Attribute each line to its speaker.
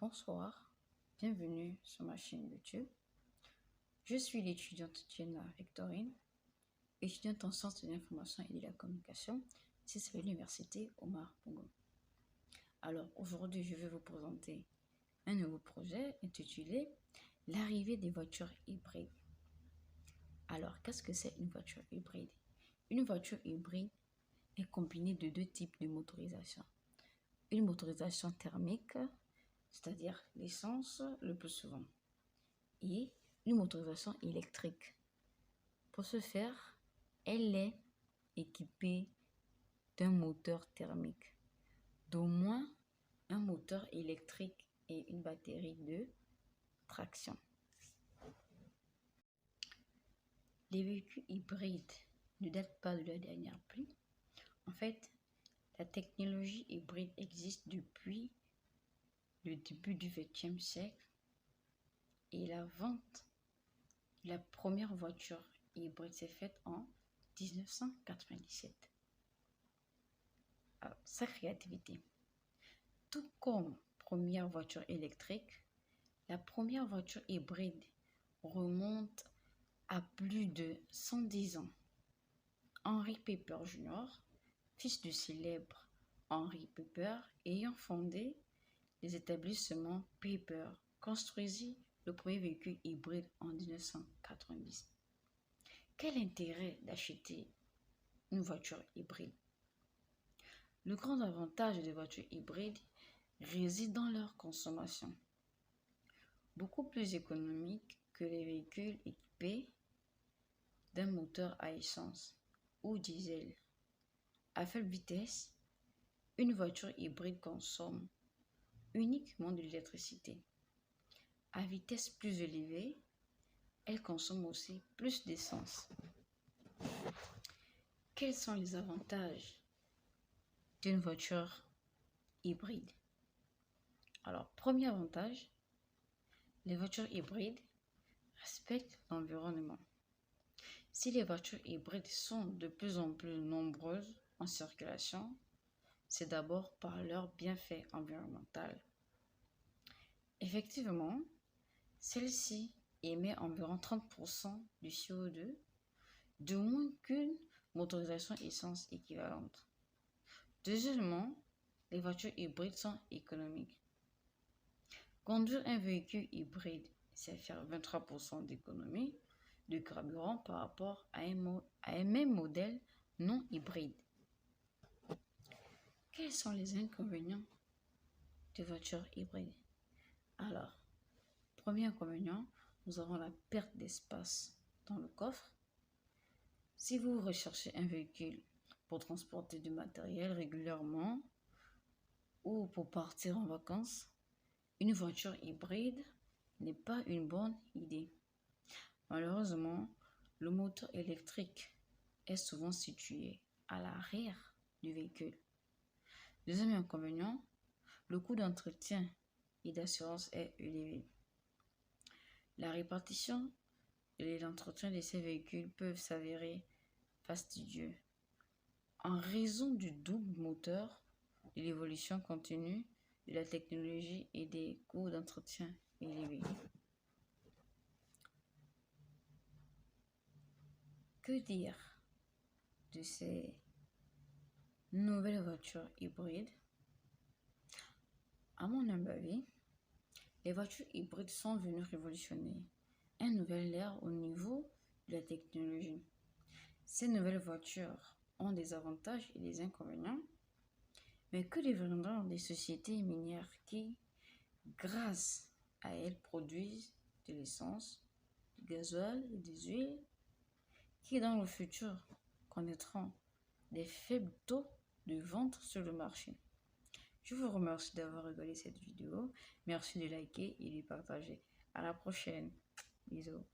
Speaker 1: Bonsoir, bienvenue sur ma chaîne YouTube. Je suis l'étudiante Jenna Victorine, étudiante en sciences de l'information et de la communication, c'est à l'université Omar Bongo. Alors aujourd'hui, je vais vous présenter un nouveau projet intitulé l'arrivée des voitures hybrides. Alors, qu'est-ce que c'est une voiture hybride? Une voiture hybride est combinée de deux types de motorisation. Une motorisation thermique, c'est-à-dire l'essence le plus souvent, et une motorisation électrique. Pour ce faire, elle est équipée d'un moteur thermique, d'au moins un moteur électrique et une batterie de traction. Les véhicules hybrides ne datent pas de la dernière pluie. En fait, la technologie hybride existe depuis le début du XXe siècle et la vente de la première voiture hybride s'est faite en 1997. Alors, sa créativité. Tout comme première voiture électrique, la première voiture hybride remonte à plus de 110 ans. Henry Pepper Jr., fils du célèbre Henry Pepper, ayant fondé les établissements Pepper, construisit le premier véhicule hybride en 1990. Quel intérêt d'acheter une voiture hybride? Le grand avantage des voitures hybrides réside dans leur consommation. Beaucoup plus économique que les véhicules équipés d'un moteur à essence ou diesel. À faible vitesse, une voiture hybride consomme uniquement de l'électricité. À vitesse plus élevée, elle consomme aussi plus d'essence. Quels sont les avantages d'une voiture hybride? Alors, premier avantage, les voitures hybrides respectent l'environnement. Si les voitures hybrides sont de plus en plus nombreuses en circulation, c'est d'abord par leur bienfait environnemental. Effectivement, celle-ci émet environ 30% du CO2 de moins qu'une motorisation essence équivalente. Deuxièmement, les voitures hybrides sont économiques. Conduire un véhicule hybride, c'est faire 23% d'économie de carburant par rapport à un même modèle non hybride. Quels sont les inconvénients des voitures hybrides? Alors, premier inconvénient, nous avons la perte d'espace dans le coffre. Si vous recherchez un véhicule pour transporter du matériel régulièrement ou pour partir en vacances, une voiture hybride n'est pas une bonne idée. Malheureusement, le moteur électrique est souvent situé à l'arrière du véhicule. Deuxième inconvénient, le coût d'entretien et d'assurance est élevé. La répartition et l'entretien de ces véhicules peuvent s'avérer fastidieux en raison du double moteur, de l'évolution continue de la technologie et des coûts d'entretien élevés. Que dire de ces nouvelles voitures hybrides? À mon humble avis, les voitures hybrides sont venues révolutionner un nouvel ère au niveau de la technologie. Ces nouvelles voitures ont des avantages et des inconvénients, mais que deviendront des sociétés minières qui, grâce à elles, produisent de l'essence, du gasoil et des huiles, qui dans le futur connaîtront des faibles taux de vente sur le marché. Je vous remercie d'avoir regardé cette vidéo. Merci de liker et de partager. À la prochaine. Bisous.